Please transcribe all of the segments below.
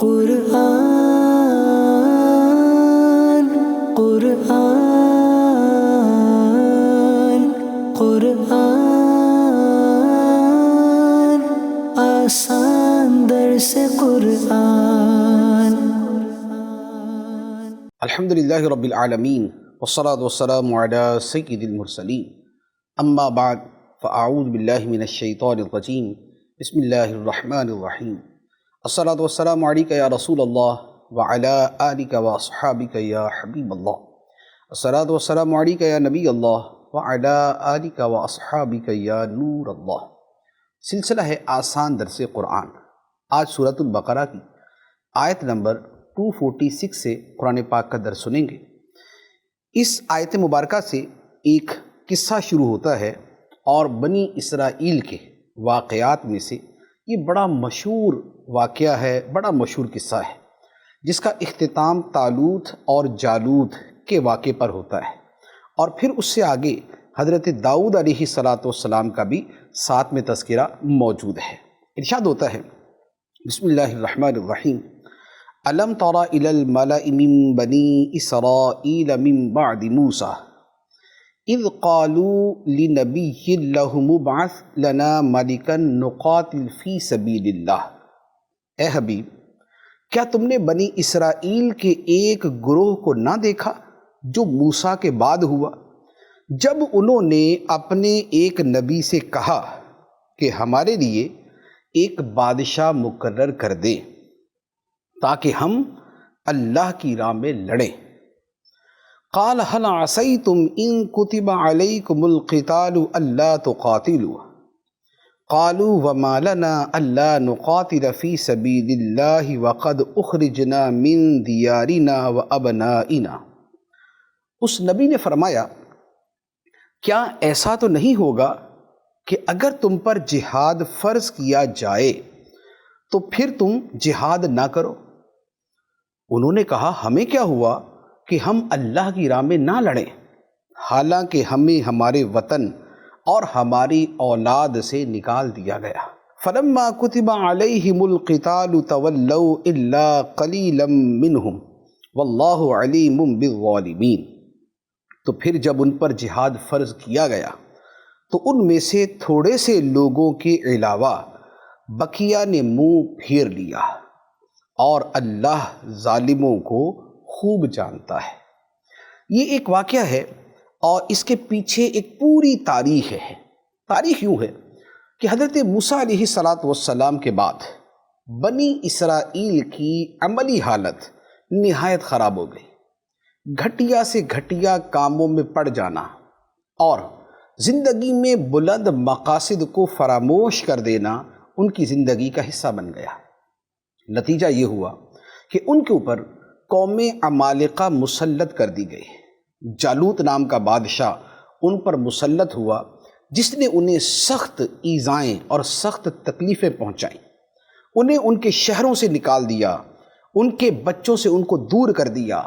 قرآن قرآن قرآن آسان درس قرآن۔ الحمدللہ رب العالمین والصلاة والسلام علی سید المرسلین، اما بعد فاعوذ باللہ من الشیطان الرجیم، بسم اللہ الرحمن الرحیم۔ الصلاة والسلام علیک یا رسول اللہ وعلی آلک واصحابک یا حبیب اللہ۔ الصلاة والسلام علیک یا نبی اللہ وعلی آلک واصحابک یا نور اللہ۔ سلسلہ ہے آسان درس قرآن۔ آج سورۃ البقرہ کی آیت نمبر 246 سے قرآن پاک کا درس سنیں گے۔ اس آیت مبارکہ سے ایک قصہ شروع ہوتا ہے اور بنی اسرائیل کے واقعات میں سے یہ بڑا مشہور واقعہ ہے، بڑا مشہور قصہ ہے، جس کا اختتام طالوت اور جالوت کے واقعے پر ہوتا ہے، اور پھر اس سے آگے حضرت داؤد علیہ السلام کا بھی ساتھ میں تذکرہ موجود ہے۔ ارشاد ہوتا ہے، بسم اللہ الرحمن الرحیم، الم تر الی الملأ من بنی اسرائیل من بعد موسیٰ اذ قالوا لنبی لہم ابعث لنا ملکا نقاتل فی سبیل اللہ۔ اے حبیب، کیا تم نے بنی اسرائیل کے ایک گروہ کو نہ دیکھا جو موسیٰ کے بعد ہوا، جب انہوں نے اپنے ایک نبی سے کہا کہ ہمارے لیے ایک بادشاہ مقرر کر دے تاکہ ہم اللہ کی راہ میں لڑیں۔ قال هل عصیتم ان کتب علیکم القتال الا تقاتلوا قالوا وما لنا الا نقاتل فی سبیل اللہ وقد اخرجنا من دیارنا وابنائنا۔ اس نبی نے فرمایا، کیا ایسا تو نہیں ہوگا کہ اگر تم پر جہاد فرض کیا جائے تو پھر تم جہاد نہ کرو؟ انہوں نے کہا، ہمیں کیا ہوا کہ ہم اللہ کی راہ میں نہ لڑیں، حالانکہ ہمیں ہمارے وطن اور ہماری اولاد سے نکال دیا گیا۔ فلما كتب علیہم القتال تولوا الا قلیلا منہم واللہ علیم بالظالمین۔ تو پھر جب ان پر جہاد فرض کیا گیا تو ان میں سے تھوڑے سے لوگوں کے علاوہ بقیہ نے منہ پھیر لیا، اور اللہ ظالموں کو خوب جانتا ہے۔ یہ ایک واقعہ ہے اور اس کے پیچھے ایک پوری تاریخ ہے۔ تاریخ یوں ہے کہ حضرت موسیٰ علیہ السلام کے بعد بنی اسرائیل کی عملی حالت نہایت خراب ہو گئی۔ گھٹیا سے گھٹیا کاموں میں پڑ جانا اور زندگی میں بلند مقاصد کو فراموش کر دینا ان کی زندگی کا حصہ بن گیا۔ نتیجہ یہ ہوا کہ ان کے اوپر قوم عمالقہ مسلط کر دی گئی۔ جالوت نام کا بادشاہ ان پر مسلط ہوا، جس نے انہیں سخت ایذائیں اور سخت تکلیفیں پہنچائیں۔ انہیں ان کے شہروں سے نکال دیا، ان کے بچوں سے ان کو دور کر دیا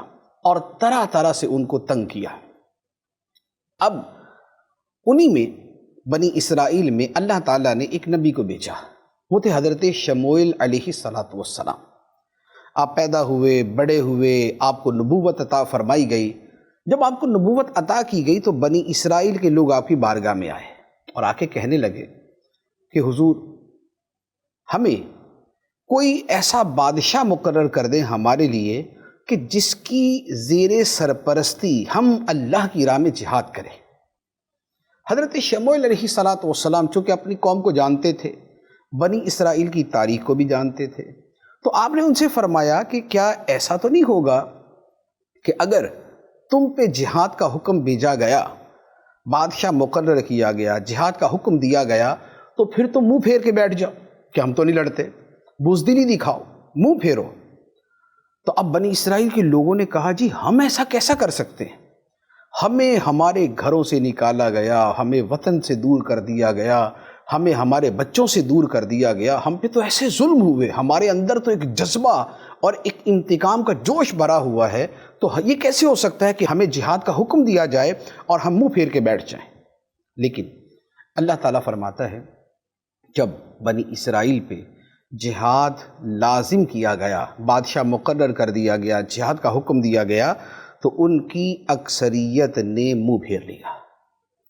اور طرح طرح سے ان کو تنگ کیا۔ اب انہی میں بنی اسرائیل میں اللہ تعالیٰ نے ایک نبی کو بھیجا، وہ تھے حضرت شموئیل علیہ السلام۔ آپ پیدا ہوئے، بڑے ہوئے، آپ کو نبوت عطا فرمائی گئی۔ جب آپ کو نبوت عطا کی گئی تو بنی اسرائیل کے لوگ آپ کی بارگاہ میں آئے اور آ کے کہنے لگے کہ حضور، ہمیں کوئی ایسا بادشاہ مقرر کر دیں ہمارے لیے کہ جس کی زیر سرپرستی ہم اللہ کی راہ میں جہاد کریں۔ حضرت شموئیل علیہ السلام چونکہ اپنی قوم کو جانتے تھے، بنی اسرائیل کی تاریخ کو بھی جانتے تھے، تو آپ نے ان سے فرمایا کہ کیا ایسا تو نہیں ہوگا کہ اگر تم پہ جہاد کا حکم بھیجا گیا، بادشاہ مقرر کیا گیا، جہاد کا حکم دیا گیا، تو پھر تم منہ پھیر کے بیٹھ جاؤ کہ ہم تو نہیں لڑتے، بزدلی دکھاؤ، منہ پھیرو۔ تو اب بنی اسرائیل کے لوگوں نے کہا، جی ہم ایسا کیسا کر سکتے ہیں؟ ہمیں ہمارے گھروں سے نکالا گیا، ہمیں وطن سے دور کر دیا گیا، ہمیں ہمارے بچوں سے دور کر دیا گیا، ہم پہ تو ایسے ظلم ہوئے، ہمارے اندر تو ایک جذبہ اور ایک انتقام کا جوش بھرا ہوا ہے، تو یہ کیسے ہو سکتا ہے کہ ہمیں جہاد کا حکم دیا جائے اور ہم منہ پھیر کے بیٹھ جائیں؟ لیکن اللہ تعالیٰ فرماتا ہے، جب بنی اسرائیل پہ جہاد لازم کیا گیا، بادشاہ مقرر کر دیا گیا، جہاد کا حکم دیا گیا، تو ان کی اکثریت نے منہ پھیر لیا۔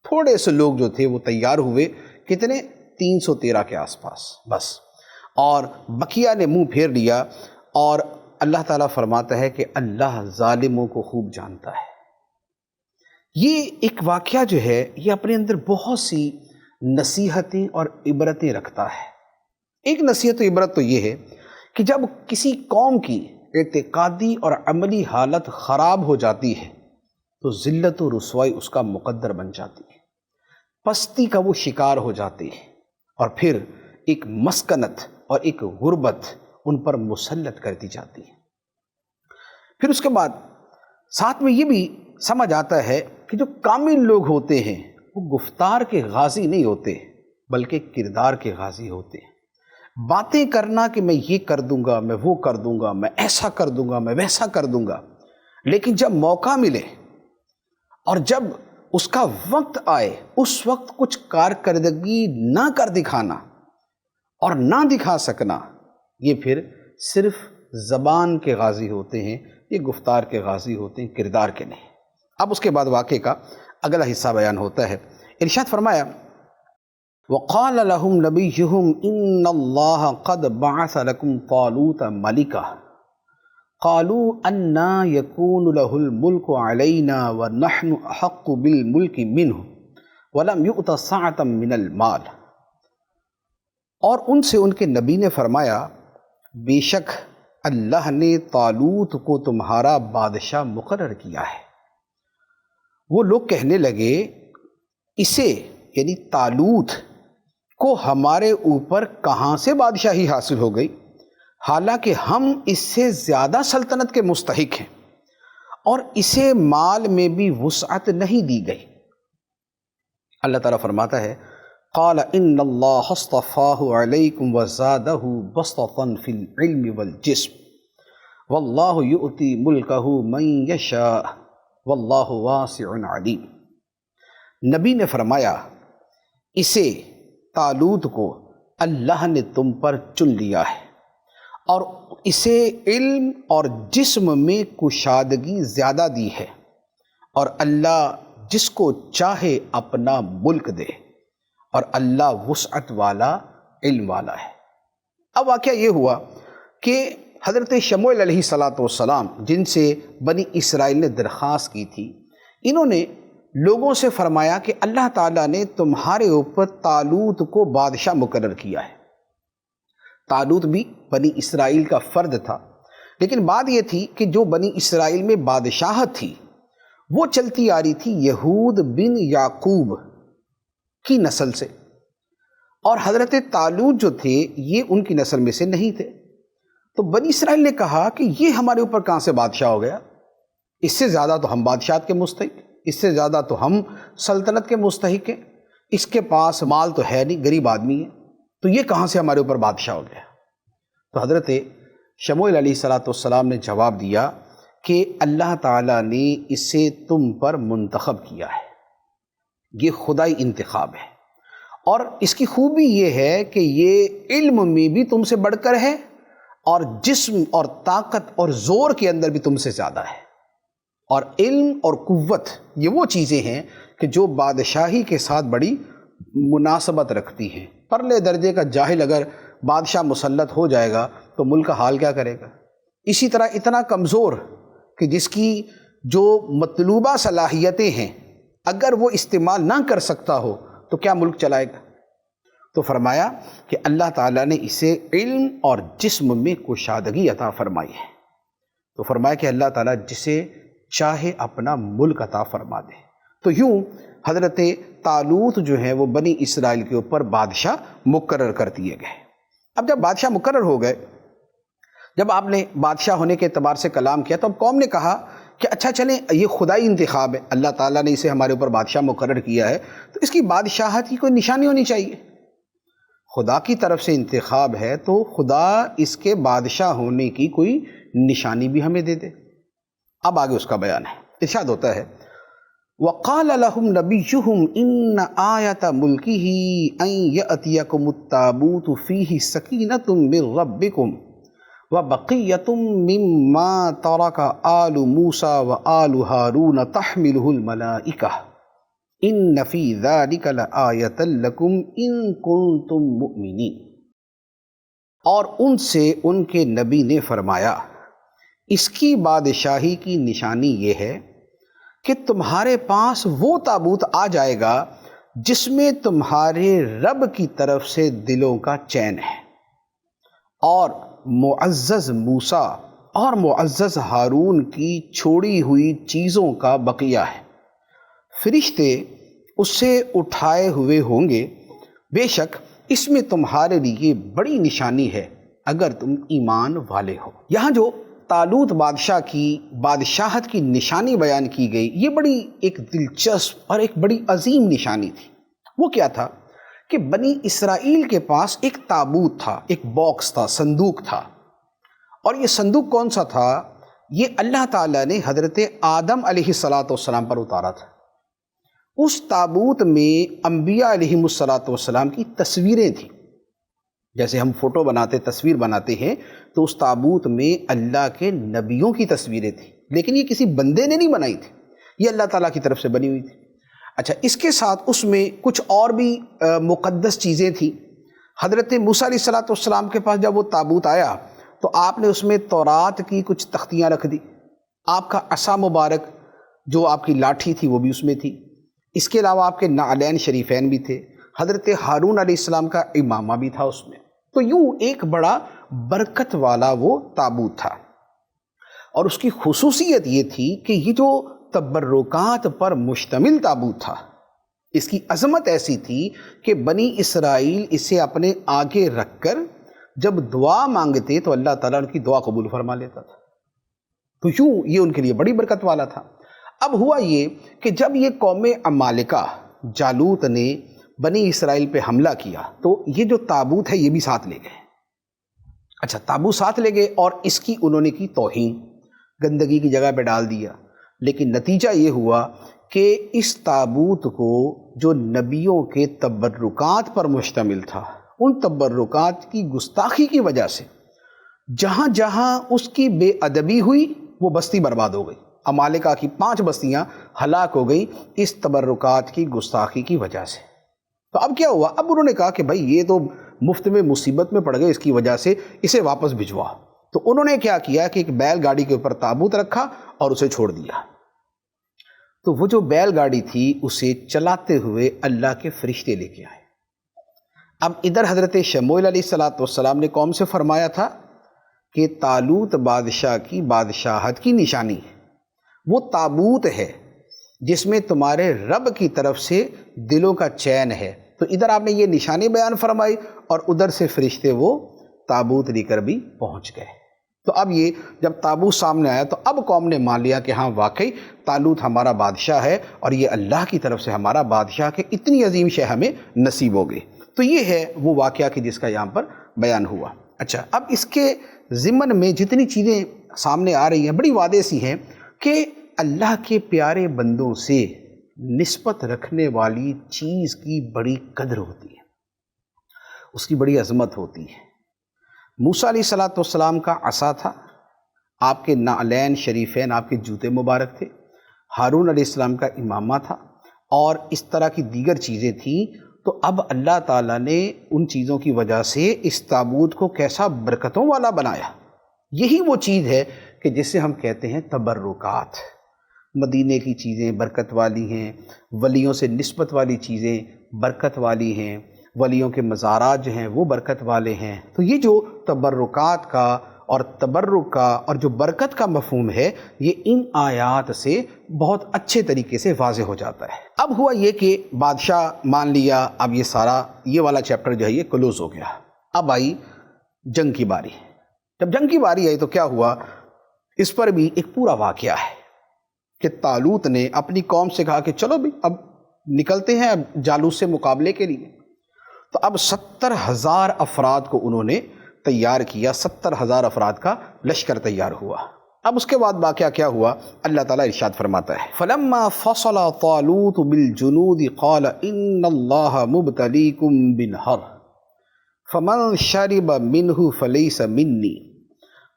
تھوڑے سے لوگ جو تھے وہ تیار ہوئے، کتنے؟ 313 کے آس پاس بس، اور بقیہ نے منہ پھیر لیا۔ اور اللہ تعالیٰ فرماتا ہے کہ اللہ ظالموں کو خوب جانتا ہے۔ یہ ایک واقعہ جو ہے یہ اپنے اندر بہت سی نصیحتیں اور عبرتیں رکھتا ہے۔ ایک نصیحت و عبرت تو یہ ہے کہ جب کسی قوم کی اعتقادی اور عملی حالت خراب ہو جاتی ہے تو ذلت و رسوائی اس کا مقدر بن جاتی ہے، پستی کا وہ شکار ہو جاتی ہے، اور پھر ایک مسکنت اور ایک غربت ان پر مسلط کر دی جاتی ہے۔ پھر اس کے بعد ساتھ میں یہ بھی سمجھ آتا ہے کہ جو کامل لوگ ہوتے ہیں وہ گفتار کے غازی نہیں ہوتے بلکہ کردار کے غازی ہوتے ہیں۔ باتیں کرنا کہ میں یہ کر دوں گا، میں وہ کر دوں گا، میں ایسا کر دوں گا، میں ویسا کر دوں گا، لیکن جب موقع ملے اور جب اس کا وقت آئے اس وقت کچھ کارکردگی نہ کر دکھانا اور نہ دکھا سکنا، یہ پھر صرف زبان کے غازی ہوتے ہیں، یہ گفتار کے غازی ہوتے ہیں، کردار کے نہیں۔ اب اس کے بعد واقعے کا اگلا حصہ بیان ہوتا ہے۔ ارشاد فرمایا وَقَالَ لَهُمْ نَبِيُّهُمْ إِنَّ اللَّهَ قَدْ بَعَثَ لَكُمْ طَالُوتَ مَلِكًا قَالُوا أَنَّىٰ يَكُونُ لَهُ الْمُلْكُ عَلَيْنَا وَنَحْنُ أَحَقُّ بِالْمُلْكِ مِنْهُ وَلَمْ يُؤْتَ سَعَةً مِنَ الْمَالِ۔ اور ان سے ان کے نبی نے فرمایا بے شک اللہ نے طالوت کو تمہارا بادشاہ مقرر کیا ہے۔ وہ لوگ کہنے لگے اسے یعنی طالوت کو ہمارے اوپر کہاں سے بادشاہی حاصل ہو گئی، حالانکہ ہم اس سے زیادہ سلطنت کے مستحق ہیں اور اسے مال میں بھی وسعت نہیں دی گئی۔ اللہ تعالیٰ فرماتا ہے قال ان اللہ اصطفاہ علیکم وزادہ بسطۃ فی العلم والجسم واللہ یؤتی ملکہ من یشاء واللہ واسع علیم۔ نبی نے فرمایا اسے طالوت کو اللہ نے تم پر چن لیا ہے اور اسے علم اور جسم میں کشادگی زیادہ دی ہے، اور اللہ جس کو چاہے اپنا ملک دے، اور اللہ وسعت والا علم والا ہے۔ اب واقعہ یہ ہوا کہ حضرت شموئیل علیہ السلام جن سے بنی اسرائیل نے درخواست کی تھی، انہوں نے لوگوں سے فرمایا کہ اللہ تعالیٰ نے تمہارے اوپر طالوت کو بادشاہ مقرر کیا ہے۔ طالوت بھی بنی اسرائیل کا فرد تھا، لیکن بات یہ تھی کہ جو بنی اسرائیل میں بادشاہت تھی وہ چلتی آ رہی تھی یہود بن یعقوب کی نسل سے، اور حضرت طالوت جو تھے یہ ان کی نسل میں سے نہیں تھے۔ تو بنی اسرائیل نے کہا کہ یہ ہمارے اوپر کہاں سے بادشاہ ہو گیا، اس سے زیادہ تو ہم بادشاہت کے مستحق، اس سے زیادہ تو ہم سلطنت کے مستحق ہیں، اس کے پاس مال تو ہے نہیں، غریب آدمی ہے، تو یہ کہاں سے ہمارے اوپر بادشاہ ہو گیا۔ تو حضرت شموئیل علیہ السلام نے جواب دیا کہ اللہ تعالیٰ نے اسے تم پر منتخب کیا ہے، یہ خدائی انتخاب ہے، اور اس کی خوبی یہ ہے کہ یہ علم میں بھی تم سے بڑھ کر ہے اور جسم اور طاقت اور زور کے اندر بھی تم سے زیادہ ہے۔ اور علم اور قوت یہ وہ چیزیں ہیں کہ جو بادشاہی کے ساتھ بڑی مناسبت رکھتی ہیں۔ پرلے درجے کا جاہل اگر بادشاہ مسلط ہو جائے گا تو ملک کا حال کیا کرے گا؟ اسی طرح اتنا کمزور کہ جس کی جو مطلوبہ صلاحیتیں ہیں اگر وہ استعمال نہ کر سکتا ہو تو کیا ملک چلائے گا؟ تو فرمایا کہ اللہ تعالیٰ نے اسے علم اور جسم میں کشادگی عطا فرمائی ہے۔ تو فرمایا کہ اللہ تعالیٰ جسے چاہے اپنا ملک عطا فرما دے۔ تو یوں حضرت طالوت جو ہے وہ بنی اسرائیل کے اوپر بادشاہ مقرر کر دیے گئے۔ اب جب بادشاہ مقرر ہو گئے، جب آپ نے بادشاہ ہونے کے اعتبار سے کلام کیا تو اب قوم نے کہا کہ اچھا چلیں یہ خدائی انتخاب ہے، اللہ تعالیٰ نے اسے ہمارے اوپر بادشاہ مقرر کیا ہے تو اس کی بادشاہت کی کوئی نشانی ہونی چاہیے۔ خدا کی طرف سے انتخاب ہے تو خدا اس کے بادشاہ ہونے کی کوئی نشانی بھی ہمیں دے دے۔ اب آگے اس کا بیان ہے، ارشاد ہوتا ہے وقال لهم نبيهم إن آية ملكه أن يأتيكم التابوت فيه سكينة من ربكم وبقية مما ترك آل موسى وآل هارون تحمله الملائكة إن في ذلك لآية لكم إن كنتم مؤمنين۔ اور ان سے ان کے نبی نے فرمایا، اس کی بادشاہی کی نشانی یہ ہے کہ تمہارے پاس وہ تابوت آ جائے گا جس میں تمہارے رب کی طرف سے دلوں کا چین ہے، اور معزز موسیٰ اور معزز ہارون کی چھوڑی ہوئی چیزوں کا بقیہ ہے۔ فرشتے اسے اٹھائے ہوئے ہوں گے، بے شک اس میں تمہارے لیے بڑی نشانی ہے اگر تم ایمان والے ہو۔ یہاں جو طالوت بادشاہ کی بادشاہت کی نشانی بیان کی گئی، یہ بڑی ایک دلچسپ اور ایک بڑی عظیم نشانی تھی۔ وہ کیا تھا کہ بنی اسرائیل کے پاس ایک تابوت تھا، ایک باکس تھا، صندوق تھا، اور یہ صندوق کون سا تھا؟ یہ اللہ تعالیٰ نے حضرت آدم علیہ السلام پر اتارا تھا۔ اس تابوت میں انبیاء علیہ السلام کی تصویریں تھیں۔ جیسے ہم فوٹو بناتے، تصویر بناتے ہیں، تو اس تابوت میں اللہ کے نبیوں کی تصویریں تھیں، لیکن یہ کسی بندے نے نہیں بنائی تھی، یہ اللہ تعالیٰ کی طرف سے بنی ہوئی تھی۔ اچھا، اس کے ساتھ اس میں کچھ اور بھی مقدس چیزیں تھیں۔ حضرت موسیٰ علیہ السلام کے پاس جب وہ تابوت آیا تو آپ نے اس میں تورات کی کچھ تختیاں رکھ دی، آپ کا عصا مبارک جو آپ کی لاٹھی تھی وہ بھی اس میں تھی، اس کے علاوہ آپ کے نعلین شریفین بھی تھے، حضرت ہارون علیہ السلام کا امامہ بھی تھا اس میں۔ تو یوں ایک بڑا برکت والا وہ تابوت تھا، اور اس کی خصوصیت یہ تھی کہ یہ جو تبرکات پر مشتمل تابوت تھا، اس کی عظمت ایسی تھی کہ بنی اسرائیل اسے اپنے آگے رکھ کر جب دعا مانگتے تو اللہ تعالیٰ ان کی دعا قبول فرما لیتا تھا۔ تو یوں یہ ان کے لیے بڑی برکت والا تھا۔ اب ہوا یہ کہ جب یہ قوم عمالقہ جالوت نے بنی اسرائیل پہ حملہ کیا تو یہ جو تابوت ہے یہ بھی ساتھ لے گئے۔ اچھا، تابوت ساتھ لے گئے اور اس کی انہوں نے کی توہین، گندگی کی جگہ پہ ڈال دیا، لیکن نتیجہ یہ ہوا کہ اس تابوت کو جو نبیوں کے تبرکات پر مشتمل تھا، ان تبرکات کی گستاخی کی وجہ سے جہاں جہاں اس کی بے ادبی ہوئی وہ بستی برباد ہو گئی۔ عمالقہ کی 5 بستیاں ہلاک ہو گئی اس تبرکات کی گستاخی کی وجہ سے۔ تو اب کیا ہوا؟ اب انہوں نے کہا کہ بھائی یہ تو مفت میں مصیبت میں پڑ گئے، اس کی وجہ سے اسے واپس بھجوا۔ تو انہوں نے کیا کیا کہ ایک بیل گاڑی کے اوپر تابوت رکھا اور اسے چھوڑ دیا۔ تو وہ جو بیل گاڑی تھی اسے چلاتے ہوئے اللہ کے فرشتے لے کے آئے۔ اب ادھر حضرت شموئیل علیہ السلام نے قوم سے فرمایا تھا کہ طالوت بادشاہ کی بادشاہت کی نشانی ہے، وہ تابوت ہے جس میں تمہارے رب کی طرف سے دلوں کا چین ہے۔ تو ادھر آپ نے یہ نشانی بیان فرمائی اور ادھر سے فرشتے وہ تابوت لے کر بھی پہنچ گئے۔ تو اب یہ جب تابوت سامنے آیا تو اب قوم نے مان لیا کہ ہاں واقعی طالوت ہمارا بادشاہ ہے اور یہ اللہ کی طرف سے ہمارا بادشاہ کہ اتنی عظیم شے ہمیں نصیب ہو گئی۔ تو یہ ہے وہ واقعہ کہ جس کا یہاں پر بیان ہوا۔ اچھا، اب اس کے ضمن میں جتنی چیزیں سامنے آ رہی ہیں بڑی واضح سی ہیں کہ اللہ کے پیارے بندوں سے نسبت رکھنے والی چیز کی بڑی قدر ہوتی ہے، اس کی بڑی عظمت ہوتی ہے۔ موسیٰ علیہ السلام کا عصا تھا، آپ کے نعلین شریفین، آپ کے جوتے مبارک تھے، ہارون علیہ السلام کا امامہ تھا، اور اس طرح کی دیگر چیزیں تھیں۔ تو اب اللہ تعالیٰ نے ان چیزوں کی وجہ سے اس تابوت کو کیسا برکتوں والا بنایا۔ یہی وہ چیز ہے کہ جسے ہم کہتے ہیں تبرکات۔ مدینے کی چیزیں برکت والی ہیں، ولیوں سے نسبت والی چیزیں برکت والی ہیں، ولیوں کے مزارات جو ہیں وہ برکت والے ہیں۔ تو یہ جو تبرکات کا اور تبرک کا اور جو برکت کا مفہوم ہے یہ ان آیات سے بہت اچھے طریقے سے واضح ہو جاتا ہے۔ اب ہوا یہ کہ بادشاہ مان لیا، اب یہ سارا یہ والا چیپٹر جو ہے یہ کلوز ہو گیا۔ اب آئی جنگ کی باری۔ جب جنگ کی باری آئی تو کیا ہوا، اس پر بھی ایک پورا واقعہ ہے کہ طالوت نے اپنی قوم سے کہا کہ چلو بھی اب نکلتے ہیں اب جالوت سے مقابلے کے لیے۔ تو اب 70,000 افراد کو انہوں نے تیار کیا، 70,000 افراد کا لشکر تیار ہوا۔ اب اس کے بعد واقعہ کیا ہوا، اللہ تعالیٰ ارشاد فرماتا ہے فَلَمَّا فَصَلَ طَالُوتُ بِالْجُنُودِ قَالَ إِنَّ اللَّهَ مُبْتَلِيكُمْ بِنَهْرٍ فَمَنْ شَرِبَ مِنْهُ فَلَيْسَ مِنِّي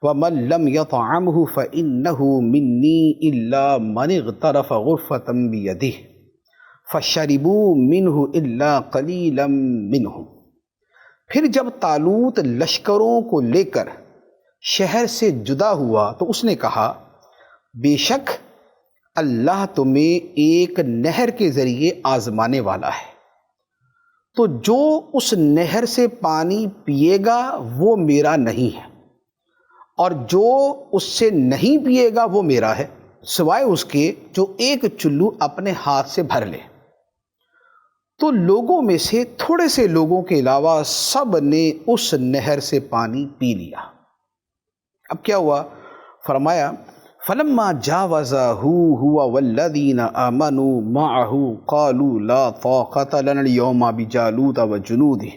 وَمَنْ لَمْ يَطْعَمْهُ فَإِنَّهُ مِنِّي إِلَّا مَنِ اغْتَرَفَ غُرْفَةً بِيَدِهِ فَشَرِبُوا مِنْهُ إِلَّا قَلِيلًا مِنْهُمْ۔ پھر جب طالوت لشکروں کو لے کر شہر سے جدا ہوا تو اس نے کہا بے شک اللہ تمہیں ایک نہر کے ذریعے آزمانے والا ہے، تو جو اس نہر سے پانی پیے گا وہ میرا نہیں ہے، اور جو اس سے نہیں پیے گا وہ میرا ہے، سوائے اس کے جو ایک چلو اپنے ہاتھ سے بھر لے۔ تو لوگوں میں سے تھوڑے سے لوگوں کے علاوہ سب نے اس نہر سے پانی پی لیا۔ اب کیا ہوا؟ فرمایا فَلَمَّا جَاوَزَهُ هُوَ وَالَّذِينَ آمَنُوا مَعَهُ قَالُوا لَا طَاقَةَ لَنَا الْيَوْمَ بِجَالُوتَ وَجُنُودِهِ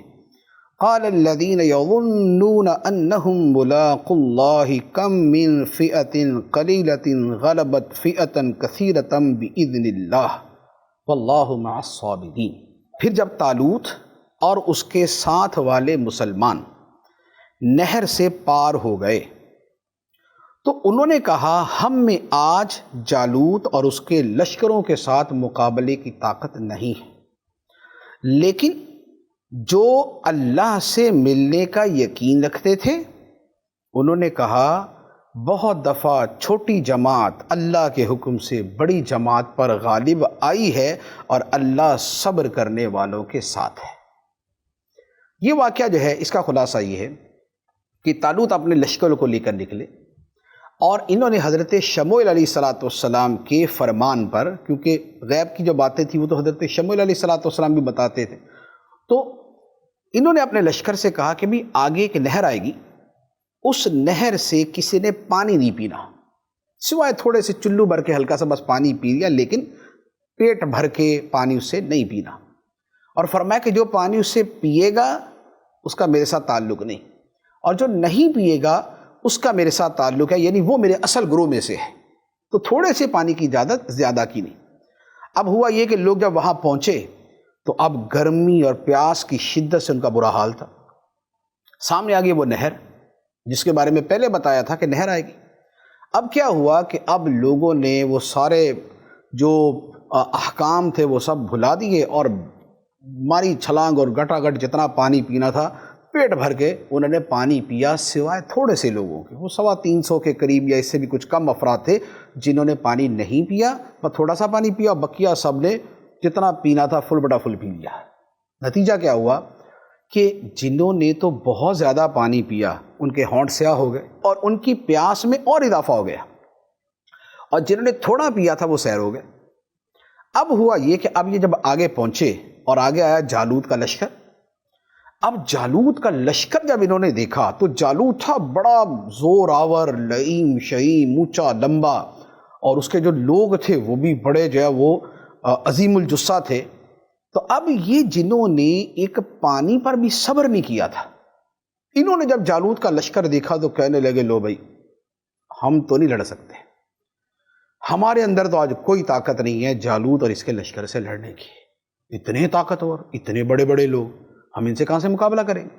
قَالَ الَّذِينَ يَظُنُّونَ أَنَّهُمْ مُلَاقُو اللَّهِ كَمْ مِنْ فِئَةٍ قَلِيلَةٍ غَلَبَتْ فِئَةً كَثِيرَةً بِإِذْنِ اللَّهِ وَاللَّهُ مَعَ الصَّابِرِينَ۔ پھر جب طالوت اور اس کے ساتھ والے مسلمان نہر سے پار ہو گئے تو انہوں نے کہا ہم میں آج جالوت اور اس کے لشکروں کے ساتھ مقابلے کی طاقت نہیں ہے، لیکن جو اللہ سے ملنے کا یقین رکھتے تھے انہوں نے کہا بہت دفعہ چھوٹی جماعت اللہ کے حکم سے بڑی جماعت پر غالب آئی ہے اور اللہ صبر کرنے والوں کے ساتھ ہے۔ یہ واقعہ جو ہے اس کا خلاصہ یہ ہے کہ طالوت اپنے لشکروں کو لے کر نکلے اور انہوں نے حضرت شموئیل علیہ السلام کے فرمان پر، کیونکہ غیب کی جو باتیں تھیں وہ تو حضرت شموئیل علیہ السلام بھی بتاتے تھے، تو انہوں نے اپنے لشکر سے کہا کہ بھی آگے ایک نہر آئے گی، اس نہر سے کسی نے پانی نہیں پینا، سوائے تھوڑے سے چلو بھر کے ہلکا سا بس پانی پی لیا، لیکن پیٹ بھر کے پانی اس سے نہیں پینا، اور فرمایا کہ جو پانی اس سے پیے گا اس کا میرے ساتھ تعلق نہیں، اور جو نہیں پیے گا اس کا میرے ساتھ تعلق ہے، یعنی وہ میرے اصل گروہ میں سے ہے۔ تو تھوڑے سے پانی کی اجازت، زیادہ کی نہیں۔ اب ہوا یہ کہ لوگ جب وہاں پہنچے تو اب گرمی اور پیاس کی شدت سے ان کا برا حال تھا۔ سامنے آگے وہ نہر جس کے بارے میں پہلے بتایا تھا کہ نہر آئے گی۔ اب کیا ہوا کہ اب لوگوں نے وہ سارے جو احکام تھے وہ سب بھلا دیے اور ماری چھلانگ اور گٹا گٹ جتنا پانی پینا تھا پیٹ بھر کے انہوں نے پانی پیا، سوائے تھوڑے سے لوگوں کے، وہ 350 کے قریب یا اس سے بھی کچھ کم افراد تھے جنہوں نے پانی نہیں پیا، بس تھوڑا سا پانی پیا، بقیہ سب نے جتنا پینا تھا فل بٹا فل پی لیا۔ نتیجہ کیا ہوا کہ جنہوں نے تو بہت زیادہ پانی پیا ان کے ہونٹ سیاہ ہو گئے اور ان کی پیاس میں اور اضافہ ہو گیا، اور جنہوں نے تھوڑا پیا تھا وہ سیر ہو گئے۔ اب ہوا یہ کہ اب یہ جب آگے پہنچے اور آگے آیا جالوت کا لشکر۔ اب جالوت کا لشکر جب انہوں نے دیکھا تو جالوت تھا بڑا زور آور، لئیم شئیم، اونچا لمبا، اور اس کے جو لوگ تھے وہ بھی بڑے جو ہے وہ عظیم الجثہ تھے۔ تو اب یہ جنہوں نے ایک پانی پر بھی صبر نہیں کیا تھا، انہوں نے جب جالوت کا لشکر دیکھا تو کہنے لگے لو بھائی ہم تو نہیں لڑ سکتے، ہمارے اندر تو آج کوئی طاقت نہیں ہے جالوت اور اس کے لشکر سے لڑنے کی، اتنے طاقتور، اتنے بڑے بڑے لوگ، ہم ان سے کہاں سے مقابلہ کریں گے؟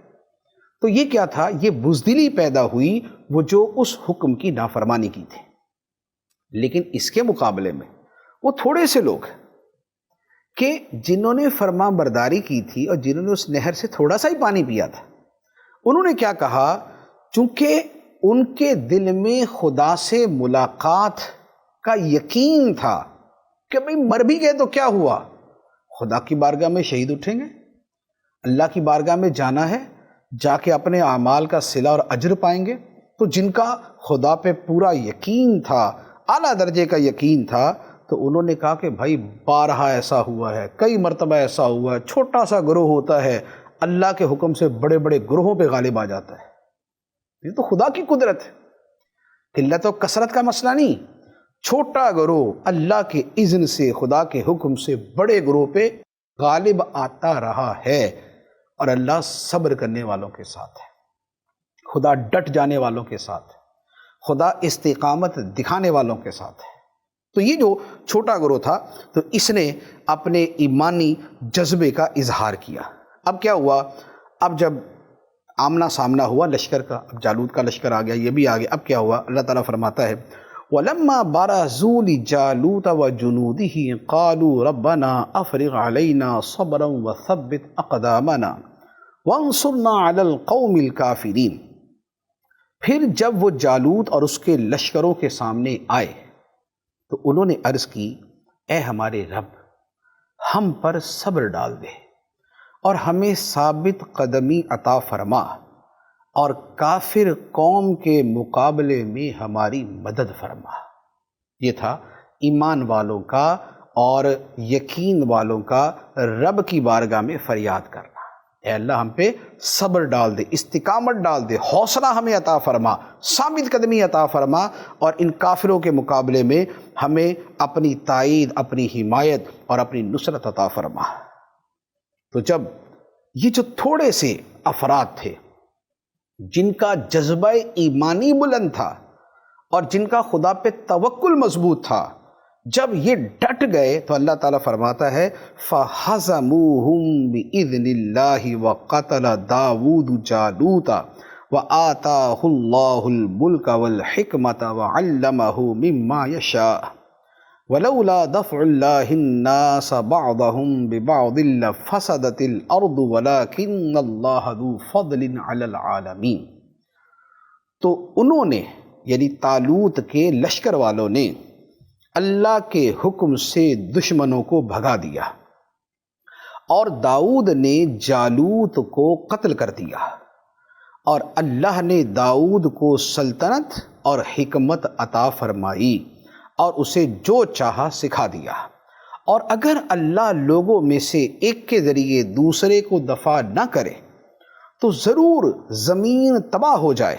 تو یہ کیا تھا؟ یہ بزدلی پیدا ہوئی وہ جو اس حکم کی نافرمانی کی تھی۔ لیکن اس کے مقابلے میں وہ تھوڑے سے لوگ کہ جنہوں نے فرما برداری کی تھی اور جنہوں نے اس نہر سے تھوڑا سا ہی پانی پیا تھا، انہوں نے کیا کہا؟ چونکہ ان کے دل میں خدا سے ملاقات کا یقین تھا کہ بھئی مر بھی گئے تو کیا ہوا، خدا کی بارگاہ میں شہید اٹھیں گے، اللہ کی بارگاہ میں جانا ہے، جا کے اپنے اعمال کا صلہ اور اجر پائیں گے۔ تو جن کا خدا پہ پورا یقین تھا، اعلیٰ درجے کا یقین تھا، تو انہوں نے کہا کہ بھائی بارہا ایسا ہوا ہے، کئی مرتبہ ایسا ہوا ہے، چھوٹا سا گروہ ہوتا ہے اللہ کے حکم سے بڑے بڑے گروہوں پہ غالب آ جاتا ہے۔ یہ تو خدا کی قدرت ہے، قلت و کثرت کا مسئلہ نہیں، چھوٹا گروہ اللہ کے اذن سے خدا کے حکم سے بڑے گروہ پہ غالب آتا رہا ہے، اور اللہ صبر کرنے والوں کے ساتھ ہے، خدا ڈٹ جانے والوں کے ساتھ ہے، خدا استقامت دکھانے والوں کے ساتھ ہے۔ تو یہ جو چھوٹا گروہ تھا تو اس نے اپنے ایمانی جذبے کا اظہار کیا۔ اب کیا ہوا، اب جب آمنا سامنا ہوا لشکر کا، اب جالوت کا لشکر آ گیا، یہ بھی آ گیا، اب کیا ہوا، اللہ تعالیٰ فرماتا ہے وَلَمَّا بَرَزُوا لِجَالُوتَ وَجُنُودِهِ قَالُوا رَبَّنَا أَفْرِغْ عَلَيْنَا صَبْرًا وَثَبِّتْ أَقْدَامَنَا وَانصُرْنَا عَلَى الْقَوْمِ الْكَافِرِينَ۔ پھر جب وہ جالوت اور اس کے لشکروں کے سامنے آئے تو انہوں نے عرض کی، اے ہمارے رب، ہم پر صبر ڈال دے اور ہمیں ثابت قدمی عطا فرما، اور کافر قوم کے مقابلے میں ہماری مدد فرما۔ یہ تھا ایمان والوں کا اور یقین والوں کا رب کی بارگاہ میں فریاد کرنا، اے اللہ ہم پہ صبر ڈال دے، استقامت ڈال دے، حوصلہ ہمیں عطا فرما، ثابت قدمی عطا فرما، اور ان کافروں کے مقابلے میں ہمیں اپنی تائید، اپنی حمایت اور اپنی نصرت عطا فرما۔ تو جب یہ جو تھوڑے سے افراد تھے جن کا جذبہ ایمانی بلند تھا اور جن کا خدا پہ توکل مضبوط تھا، جب یہ ڈٹ گئے تو اللہ تعالیٰ فرماتا ہے فَحَزَمُوهُمْ بِإِذْنِ اللَّهِ وَقَتَلَ دَاوُودُ جَالُوتَ وَآتَاهُ اللَّهُ الْمُلْكَ وَالْحِكْمَةَ وَعَلَّمَهُ مِمَّا يَشَاءُ وَلَوْلَا دَفْعُ اللَّهِ النَّاسَ بَعْضَهُمْ بِبَعْضٍ لَفَسَدَتِ الْأَرْضُ وَلَكِنَّ اللَّهَ ذُو فَضْلٍ عَلَى الْعَالَمِينَ۔ تو انہوں نے یعنی طالوت کے لشکر والوں نے اللہ کے حکم سے دشمنوں کو بھگا دیا، اور داؤد نے جالوت کو قتل کر دیا، اور اللہ نے داؤد کو سلطنت اور حکمت عطا فرمائی اور اسے جو چاہا سکھا دیا۔ اور اگر اللہ لوگوں میں سے ایک کے ذریعے دوسرے کو دفع نہ کرے تو ضرور زمین تباہ ہو جائے،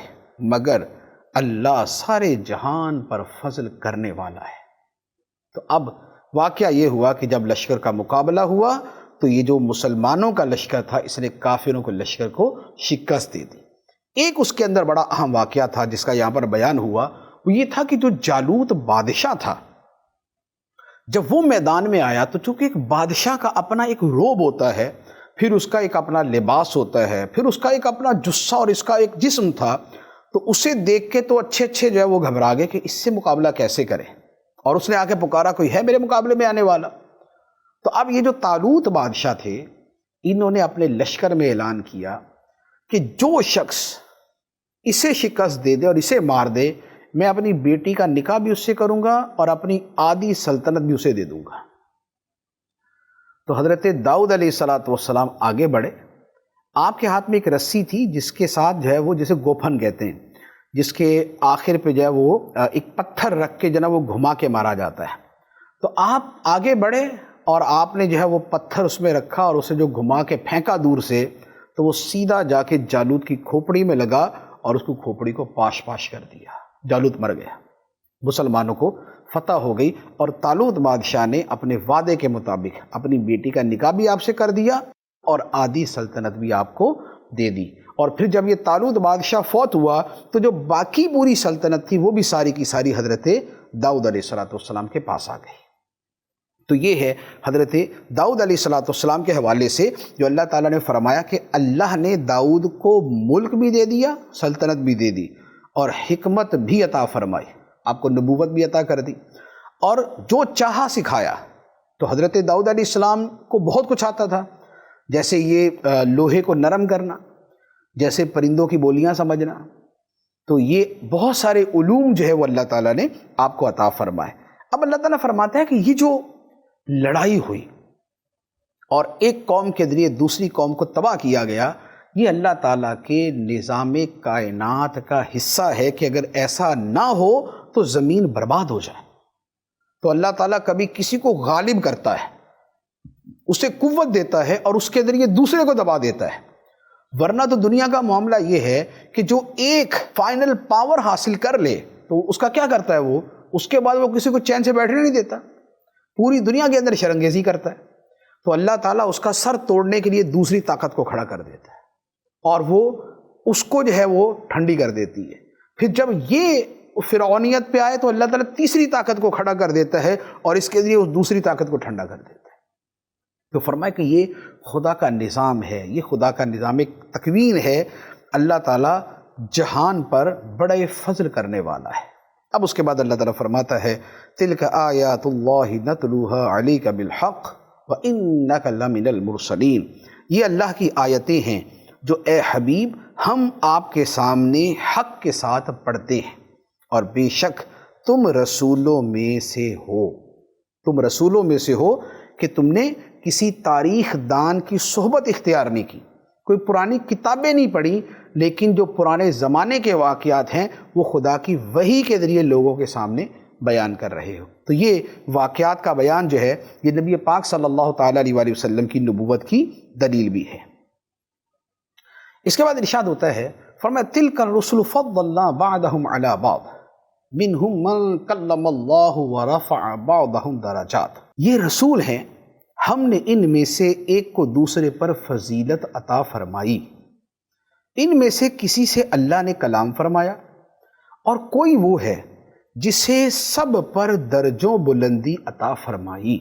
مگر اللہ سارے جہان پر فضل کرنے والا ہے۔ تو اب واقعہ یہ ہوا کہ جب لشکر کا مقابلہ ہوا تو یہ جو مسلمانوں کا لشکر تھا اس نے کافروں کے لشکر کو شکست دے دی۔ ایک اس کے اندر بڑا اہم واقعہ تھا جس کا یہاں پر بیان ہوا، وہ یہ تھا کہ جو جالوت بادشاہ تھا جب وہ میدان میں آیا تو چونکہ ایک بادشاہ کا اپنا ایک روب ہوتا ہے، پھر اس کا ایک اپنا لباس ہوتا ہے، پھر اس کا ایک اپنا جسہ اور اس کا ایک جسم تھا، تو اسے دیکھ کے تو اچھے جو ہے وہ گھبرا گئے کہ اس سے مقابلہ کیسے کریں، اور اس نے آ کے پکارا کوئی ہے میرے مقابلے میں آنے والا؟ تو اب یہ جو طالوت بادشاہ تھے انہوں نے اپنے لشکر میں اعلان کیا کہ جو شخص اسے شکست دے دے اور اسے مار دے، میں اپنی بیٹی کا نکاح بھی اس سے کروں گا اور اپنی آدھی سلطنت بھی اسے دے دوں گا۔ تو حضرت داؤد علیہ السلام آگے بڑھے، آپ کے ہاتھ میں ایک رسی تھی جس کے ساتھ جو ہے وہ جسے گوپھن کہتے ہیں، جس کے آخر پہ جو ہے وہ ایک پتھر رکھ کے جو ہے وہ گھما کے مارا جاتا ہے۔ تو آپ آگے بڑھے اور آپ نے جو ہے وہ پتھر اس میں رکھا اور اسے جو گھما کے پھینکا دور سے، تو وہ سیدھا جا کے جالوت کی کھوپڑی میں لگا اور اس کو کھوپڑی کو پاش پاش کر دیا، جالوت مر گیا، مسلمانوں کو فتح ہو گئی، اور طالوت بادشاہ نے اپنے وعدے کے مطابق اپنی بیٹی کا نکاح بھی آپ سے کر دیا اور آدھی سلطنت بھی آپ کو دے دی۔ اور پھر جب یہ طالوت بادشاہ فوت ہوا تو جو باقی پوری سلطنت تھی وہ بھی ساری کی ساری حضرت داؤد علیہ السلام کے پاس آ گئی۔ تو یہ ہے حضرت داؤد علیہ السلام کے حوالے سے جو اللہ تعالیٰ نے فرمایا کہ اللہ نے داؤد کو ملک بھی دے دیا، سلطنت بھی دے دی، اور حکمت بھی عطا فرمائی، آپ کو نبوت بھی عطا کر دی، اور جو چاہا سکھایا۔ تو حضرت داؤد علیہ السلام کو بہت کچھ آتا تھا، جیسے یہ لوہے کو نرم کرنا، جیسے پرندوں کی بولیاں سمجھنا، تو یہ بہت سارے علوم جو ہے وہ اللہ تعالیٰ نے آپ کو عطا فرمائے۔ اب اللہ تعالیٰ فرماتا ہے کہ یہ جو لڑائی ہوئی اور ایک قوم کے ذریعے دوسری قوم کو تباہ کیا گیا، یہ اللہ تعالیٰ کے نظام کائنات کا حصہ ہے کہ اگر ایسا نہ ہو تو زمین برباد ہو جائے۔ تو اللہ تعالیٰ کبھی کسی کو غالب کرتا ہے، اسے قوت دیتا ہے اور اس کے ذریعے دوسرے کو دبا دیتا ہے، ورنہ تو دنیا کا معاملہ یہ ہے کہ جو ایک فائنل پاور حاصل کر لے تو اس کا کیا کرتا ہے، وہ اس کے بعد وہ کسی کو چین سے بیٹھنے نہیں دیتا، پوری دنیا کے اندر شرنگیزی کرتا ہے۔ تو اللہ تعالیٰ اس کا سر توڑنے کے لیے دوسری طاقت کو کھڑا کر دیتا ہے اور وہ اس کو جو ہے وہ ٹھنڈی کر دیتی ہے۔ پھر جب یہ فرعونیت پہ آئے تو اللہ تعالیٰ تیسری طاقت کو کھڑا کر دیتا ہے اور اس کے ذریعے اس دوسری طاقت کو ٹھنڈا کر دیتا ہے۔ تو فرمایا کہ یہ خدا کا نظام ہے، یہ خدا کا نظام ایک تکوین ہے۔ اللہ تعالیٰ جہان پر بڑے فضل کرنے والا ہے۔ اب اس کے بعد اللہ تعالیٰ فرماتا ہے تِلْكَ آیات اللہ نتلوها علیک بالحق وَإِنَّكَ لَمِنَ الْمُرْسَلِينَ، یہ اللہ کی آیتیں ہیں جو اے حبیب ہم آپ کے سامنے حق کے ساتھ پڑھتے ہیں، اور بے شک تم رسولوں میں سے ہو۔ تم رسولوں میں سے ہو کہ تم نے کسی تاریخ دان کی صحبت اختیار نہیں کی، کوئی پرانی کتابیں نہیں پڑھی، لیکن جو پرانے زمانے کے واقعات ہیں وہ خدا کی وحی کے ذریعے لوگوں کے سامنے بیان کر رہے ہو۔ تو یہ واقعات کا بیان جو ہے یہ نبی پاک صلی اللہ تعالیٰ علیہ وآلہ وسلم کی نبوت کی دلیل بھی ہے۔ اس کے بعد ارشاد ہوتا ہے، فرمایا تِلْكَ الرُّسُلُ فَضَّلْنَا بَعْضَهُمْ عَلَى بَعْضٍ مِّنْهُمْ مَنْ كَلَّمَ اللَّهُ وَرَفَعَ بَعْضَهُمْ دَرَجَاتٍ، یہ رسول ہیں، ہم نے ان میں سے ایک کو دوسرے پر فضیلت عطا فرمائی۔ ان میں سے کسی سے اللہ نے کلام فرمایا، اور کوئی وہ ہے جسے سب پر درجوں بلندی عطا فرمائی۔